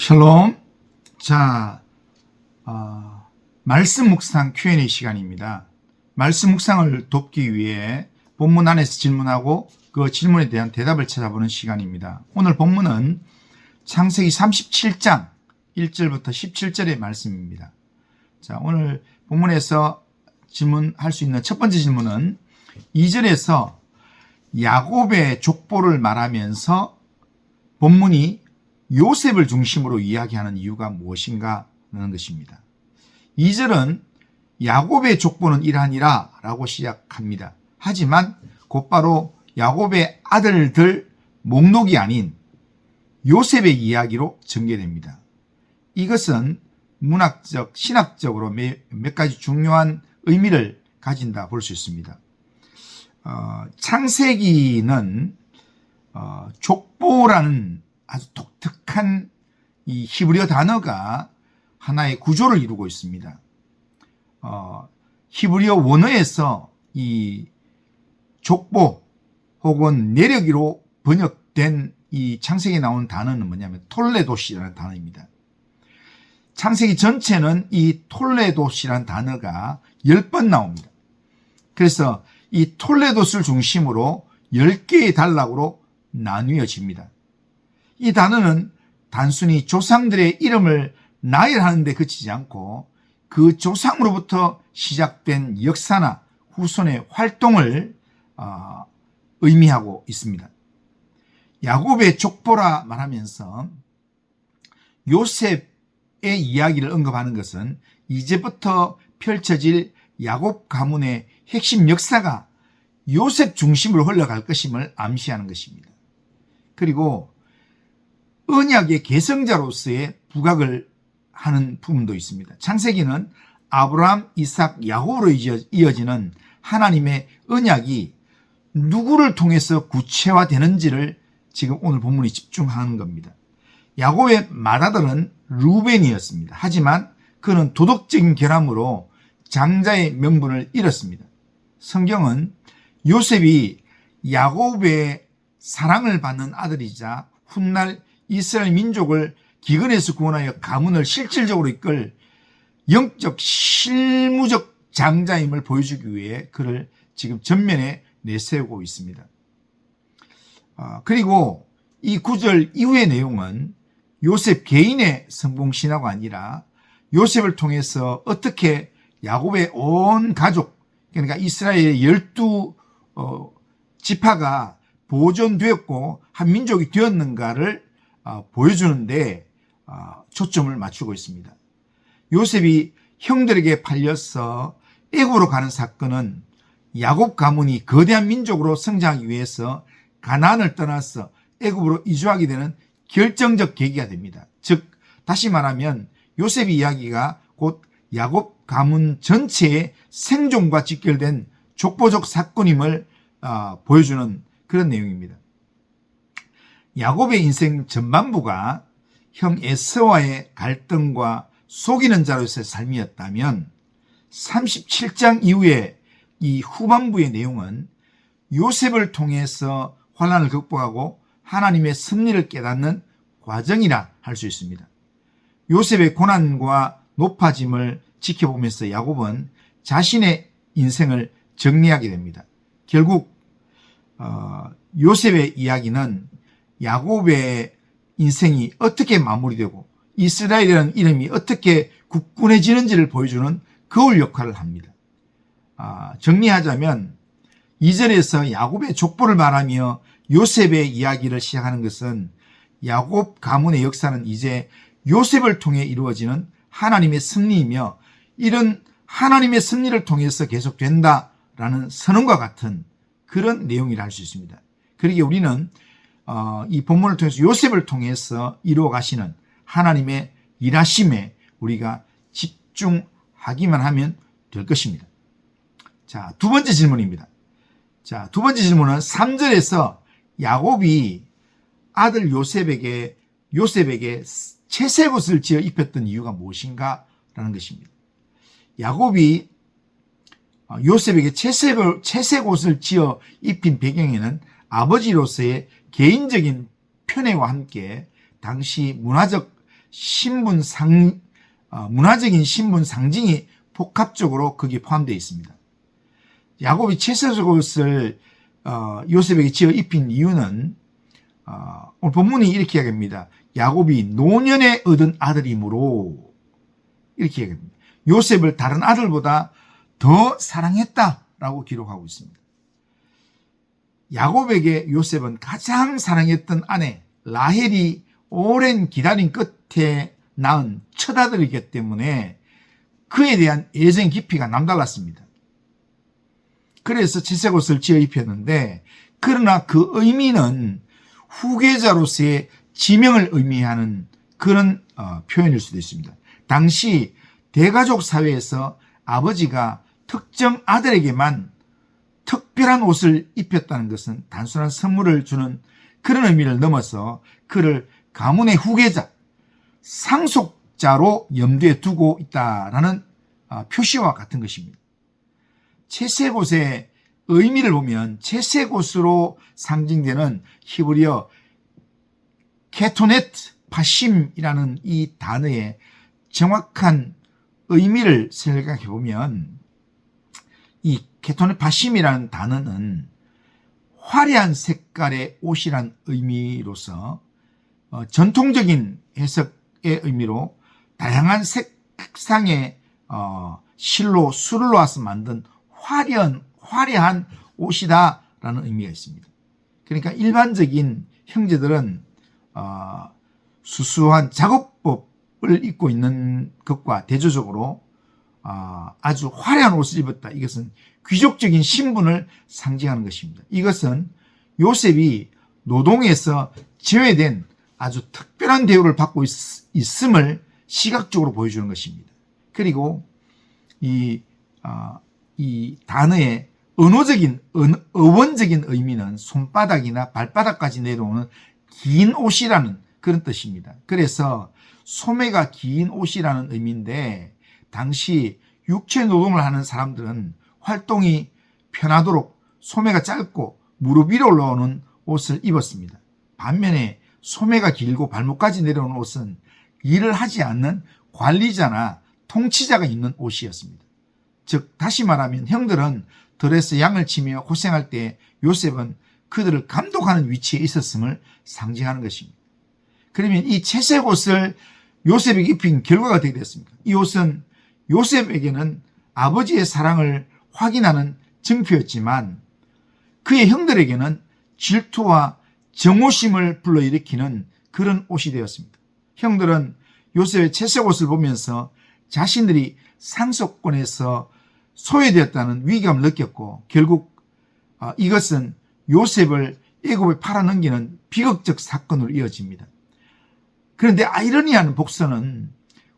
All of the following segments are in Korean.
샬롬. 자, 말씀 묵상 Q&A 시간입니다. 말씀 묵상을 돕기 위해 본문 안에서 질문하고 그 질문에 대한 대답을 찾아보는 시간입니다. 오늘 본문은 창세기 37장 1절부터 17절의 말씀입니다. 자, 오늘 본문에서 질문할 수 있는 첫 번째 질문은 2절에서 야곱의 족보를 말하면서 본문이 요셉을 중심으로 이야기하는 이유가 무엇인가 하는 것입니다. 2절은 야곱의 족보는 이러하니라 라고 시작합니다. 하지만 곧바로 야곱의 아들들 목록이 아닌 요셉의 이야기로 전개됩니다. 이것은 문학적, 신학적으로 몇 가지 중요한 의미를 가진다 볼 수 있습니다. 창세기는 족보라는 아주 독특한 이 히브리어 단어가 하나의 구조를 이루고 있습니다. 히브리어 원어에서 이 족보 혹은 내력으로 번역된 이 창세기에 나오는 단어는 뭐냐면 톨레도시라는 단어입니다. 창세기 전체는 이 톨레도시라는 단어가 10번 나옵니다. 그래서 이 톨레도스를 중심으로 10개의 단락으로 나뉘어집니다. 이 단어는 단순히 조상들의 이름을 나열하는 데 그치지 않고 그 조상으로부터 시작된 역사나 후손의 활동을 의미하고 있습니다. 야곱의 족보라 말하면서 요셉의 이야기를 언급하는 것은 이제부터 펼쳐질 야곱 가문의 핵심 역사가 요셉 중심으로 흘러갈 것임을 암시하는 것입니다. 그리고 언약의 계승자로서의 부각을 하는 부분도 있습니다. 창세기는 아브라함, 이삭, 야곱으로 이어지는 하나님의 언약이 누구를 통해서 구체화되는지를 지금 오늘 본문이 집중하는 겁니다. 야곱의 맏아들은 루벤이었습니다. 하지만 그는 도덕적인 결함으로 장자의 명분을 잃었습니다. 성경은 요셉이 야곱의 사랑을 받는 아들이자 훗날 이스라엘 민족을 기근에서 구원하여 가문을 실질적으로 이끌 영적 실무적 장자임을 보여주기 위해 그를 지금 전면에 내세우고 있습니다. 그리고 이 구절 이후의 내용은 요셉 개인의 성공신화가 아니라 요셉을 통해서 어떻게 야곱의 온 가족, 그러니까 이스라엘의 12지파가 보존되었고 한 민족이 되었는가를 보여주는데 초점을 맞추고 있습니다. 요셉이 형들에게 팔려서 애굽으로 가는 사건은 야곱 가문이 거대한 민족으로 성장하기 위해서 가나안을 떠나서 애굽으로 이주하게 되는 결정적 계기가 됩니다. 즉 다시 말하면 요셉의 이야기가 곧 야곱 가문 전체의 생존과 직결된 족보적 사건임을 보여주는 그런 내용입니다. 야곱의 인생 전반부가 형 에서와의 갈등과 속이는 자로서의 삶이었다면 37장 이후에 이 후반부의 내용은 요셉을 통해서 환난을 극복하고 하나님의 섭리를 깨닫는 과정이라 할 수 있습니다. 요셉의 고난과 높아짐을 지켜보면서 야곱은 자신의 인생을 정리하게 됩니다. 결국 요셉의 이야기는 야곱의 인생이 어떻게 마무리되고 이스라엘이라는 이름이 어떻게 굳건해지는지를 보여주는 거울 역할을 합니다. 정리하자면 2절에서 야곱의 족보를 말하며 요셉의 이야기를 시작하는 것은 야곱 가문의 역사는 이제 요셉을 통해 이루어지는 하나님의 섭리이며 이런 하나님의 섭리를 통해서 계속된다라는 선언과 같은 그런 내용이라 할 수 있습니다. 그러기에 우리는 이 본문을 통해서 요셉을 통해서 이루어 가시는 하나님의 일하심에 우리가 집중하기만 하면 될 것입니다. 자, 두 번째 질문입니다. 자, 두 번째 질문은 3절에서 야곱이 아들 요셉에게 채색옷을 지어 입혔던 이유가 무엇인가 라는 것입니다. 야곱이 요셉에게 채색옷을 지어 입힌 배경에는 아버지로서의 개인적인 편애와 함께 당시 문화적 문화적인 신분 상징이 복합적으로 거기에 포함되어 있습니다. 야곱이 채색옷을 요셉에게 지어 입힌 이유는 오늘 본문이 이렇게 이야기합니다. 야곱이 노년에 얻은 아들이므로 이렇게 이야기합니다. 요셉을 다른 아들보다 더 사랑했다라고 기록하고 있습니다. 야곱에게 요셉은 가장 사랑했던 아내 라헬이 오랜 기다림 끝에 낳은 첫 아들이기 때문에 그에 대한 애정 깊이가 남달랐습니다. 그래서 채색옷을 지어 입혔는데, 그러나 그 의미는 후계자로서의 지명을 의미하는 그런 표현일 수도 있습니다. 당시 대가족 사회에서 아버지가 특정 아들에게만 특별한 옷을 입혔다는 것은 단순한 선물을 주는 그런 의미를 넘어서 그를 가문의 후계자, 상속자로 염두에 두고 있다라는 표시와 같은 것입니다. 채색옷의 의미를 보면 채색옷으로 상징되는 히브리어 케토넷 파심이라는 이 단어의 정확한 의미를 생각해 보면, 이 케토넷 파심이라는 단어는 화려한 색깔의 옷이란 의미로서 전통적인 해석의 의미로 다양한 색상의 실로 술을 놓아서 만든 화려한 옷이다라는 의미가 있습니다. 그러니까 일반적인 형제들은 수수한 작업복을 입고 있는 것과 대조적으로 아주 화려한 옷을 입었다. 이것은 귀족적인 신분을 상징하는 것입니다. 이것은 요셉이 노동에서 제외된 아주 특별한 대우를 받고 있음을 시각적으로 보여주는 것입니다. 그리고 이 단어의 어원적인 의미는 손바닥이나 발바닥까지 내려오는 긴 옷이라는 그런 뜻입니다. 그래서 소매가 긴 옷이라는 의미인데, 당시 육체 노동을 하는 사람들은 활동이 편하도록 소매가 짧고 무릎 위로 올라오는 옷을 입었습니다. 반면에 소매가 길고 발목까지 내려오는 옷은 일을 하지 않는 관리자나 통치자가 입는 옷이었습니다. 즉 다시 말하면 형들은 들에서 양을 치며 고생할 때 요셉은 그들을 감독하는 위치에 있었음을 상징하는 것입니다. 그러면 이 채색 옷을 요셉에게 입힌 결과가 어떻게 됐습니까? 이 옷은 요셉에게는 아버지의 사랑을 확인하는 증표였지만 그의 형들에게는 질투와 정오심을 불러일으키는 그런 옷이 되었습니다. 형들은 요셉의 채색 옷을 보면서 자신들이 상속권에서 소외되었다는 위기감을 느꼈고, 결국 이것은 요셉을 애굽에 팔아넘기는 비극적 사건으로 이어집니다. 그런데 아이러니한 복선은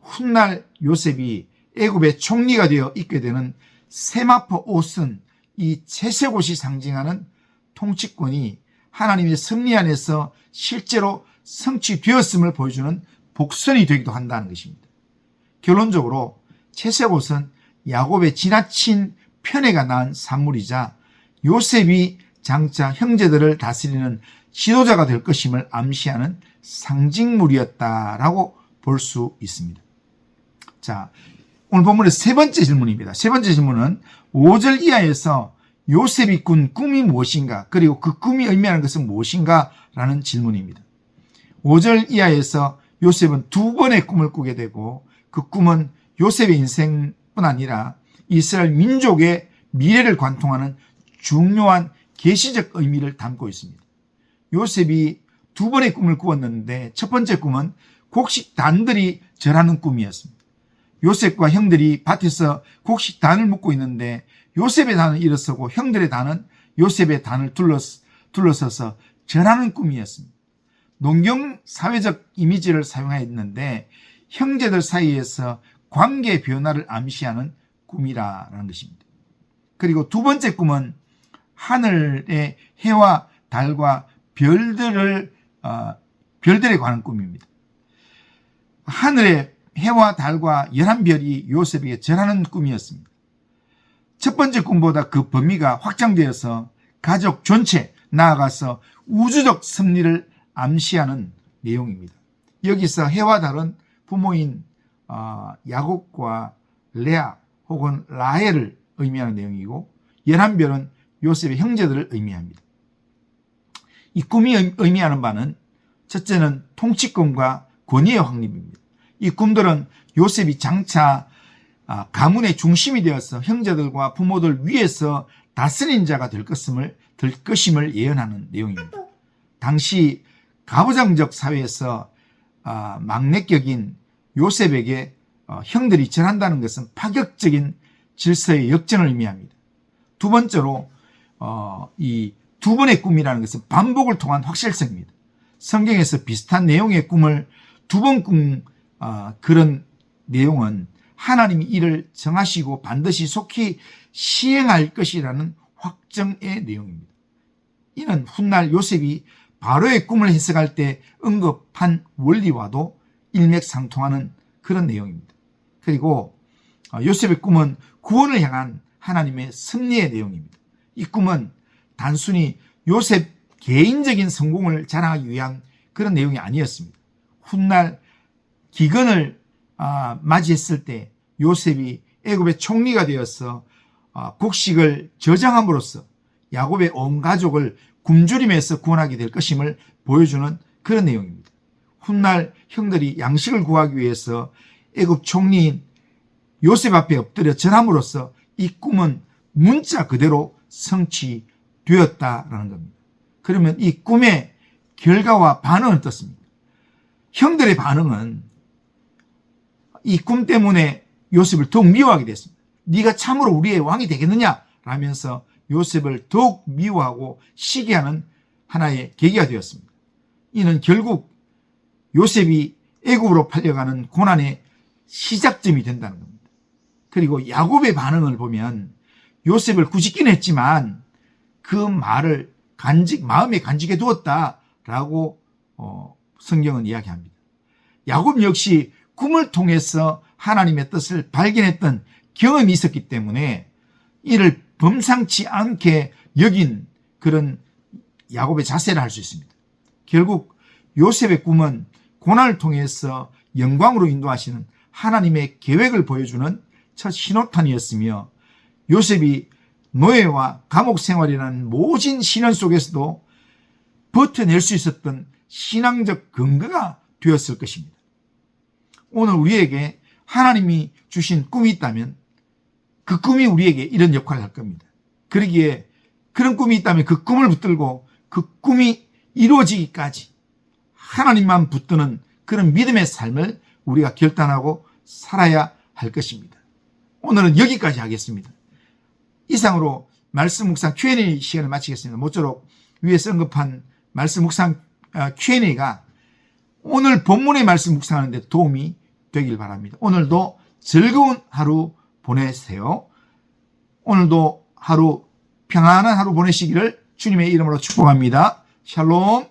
훗날 요셉이 애굽의 총리가 되어 입게 되는 세마포 옷은 이 채색 옷이 상징하는 통치권이 하나님의 섭리 안에서 실제로 성취되었음을 보여주는 복선이 되기도 한다는 것입니다. 결론적으로 채색 옷은 야곱의 지나친 편애가 낳은 산물이자 요셉이 장차 형제들을 다스리는 지도자가 될 것임을 암시하는 상징물이었다라고 볼 수 있습니다. 자, 오늘 본문의 세 번째 질문입니다. 세 번째 질문은 5절 이하에서 요셉이 꾼 꿈이 무엇인가, 그리고 그 꿈이 의미하는 것은 무엇인가 라는 질문입니다. 5절 이하에서 요셉은 두 번의 꿈을 꾸게 되고, 그 꿈은 요셉의 인생뿐 아니라 이스라엘 민족의 미래를 관통하는 중요한 계시적 의미를 담고 있습니다. 요셉이 두 번의 꿈을 꾸었는데, 첫 번째 꿈은 곡식단들이 절하는 꿈이었습니다. 요셉과 형들이 밭에서 곡식단을 묶고 있는데 요셉의 단은 일어서고 형들의 단은 요셉의 단을 둘러서서 절하는 꿈이었습니다. 농경 사회적 이미지를 사용하였는데 형제들 사이에서 관계 변화를 암시하는 꿈이라는 것입니다. 그리고 두 번째 꿈은 하늘의 해와 달과 별들에 관한 꿈입니다. 하늘의 해와 달과 11별이 요셉에게 절하는 꿈이었습니다. 첫 번째 꿈보다 그 범위가 확장되어서 가족 전체, 나아가서 우주적 섭리를 암시하는 내용입니다. 여기서 해와 다른 부모인 야곱과 레아 혹은 라헬을 의미하는 내용이고 11별은 요셉의 형제들을 의미합니다. 이 꿈이 의미하는 바는 첫째는 통치권과 권위의 확립입니다. 이 꿈들은 요셉이 장차 가문의 중심이 되어서 형제들과 부모들 위에서 다스린 자가 될 것임을 예언하는 내용입니다. 당시 가부장적 사회에서 막내격인 요셉에게 형들이 절한다는 것은 파격적인 질서의 역전을 의미합니다. 두 번째로 이 두 번의 꿈이라는 것은 반복을 통한 확실성입니다. 성경에서 비슷한 내용의 꿈을 두 번 꾼 그런 내용은 하나님이 이를 정하시고 반드시 속히 시행할 것이라는 확정의 내용입니다. 이는 훗날 요셉이 바로의 꿈을 해석할 때 언급한 원리와도 일맥상통하는 그런 내용입니다. 그리고 요셉의 꿈은 구원을 향한 하나님의 섭리의 내용입니다. 이 꿈은 단순히 요셉 개인적인 성공을 자랑하기 위한 그런 내용이 아니었습니다. 훗날 기근을 맞이했을 때 요셉이 애굽의 총리가 되어서 곡식을 저장함으로써 야곱의 온 가족을 굶주림에서 구원하게 될 것임을 보여주는 그런 내용입니다. 훗날 형들이 양식을 구하기 위해서 애굽 총리인 요셉 앞에 엎드려 절함으로써 이 꿈은 문자 그대로 성취되었다라는 겁니다. 그러면 이 꿈의 결과와 반응은 어떻습니까? 형들의 반응은 이 꿈 때문에 요셉을 더욱 미워하게 됐습니다. 네가 참으로 우리의 왕이 되겠느냐? 라면서 요셉을 더욱 미워하고 시기하는 하나의 계기가 되었습니다. 이는 결국 요셉이 애굽으로 팔려가는 고난의 시작점이 된다는 겁니다. 그리고 야곱의 반응을 보면 요셉을 꾸짖긴 했지만 그 말을 마음에 간직해 두었다라고 성경은 이야기합니다. 야곱 역시 꿈을 통해서 하나님의 뜻을 발견했던 경험이 있었기 때문에 이를 범상치 않게 여긴 그런 야곱의 자세를 알 수 있습니다. 결국 요셉의 꿈은 고난을 통해서 영광으로 인도하시는 하나님의 계획을 보여주는 첫 신호탄이었으며 요셉이 노예와 감옥 생활이라는 모진 시련 속에서도 버텨낼 수 있었던 신앙적 근거가 되었을 것입니다. 오늘 우리에게 하나님이 주신 꿈이 있다면 그 꿈이 우리에게 이런 역할을 할 겁니다. 그러기에 그런 꿈이 있다면 그 꿈을 붙들고 그 꿈이 이루어지기까지 하나님만 붙드는 그런 믿음의 삶을 우리가 결단하고 살아야 할 것입니다. 오늘은 여기까지 하겠습니다. 이상으로 말씀 묵상 Q&A 시간을 마치겠습니다. 모쪼록 위에서 언급한 말씀 묵상 Q&A가 오늘 본문의 말씀 묵상하는 데 도움이 되길 바랍니다. 오늘도 즐거운 하루 보내세요. 오늘도 하루 평안한 하루 보내시기를 주님의 이름으로 축복합니다. 샬롬.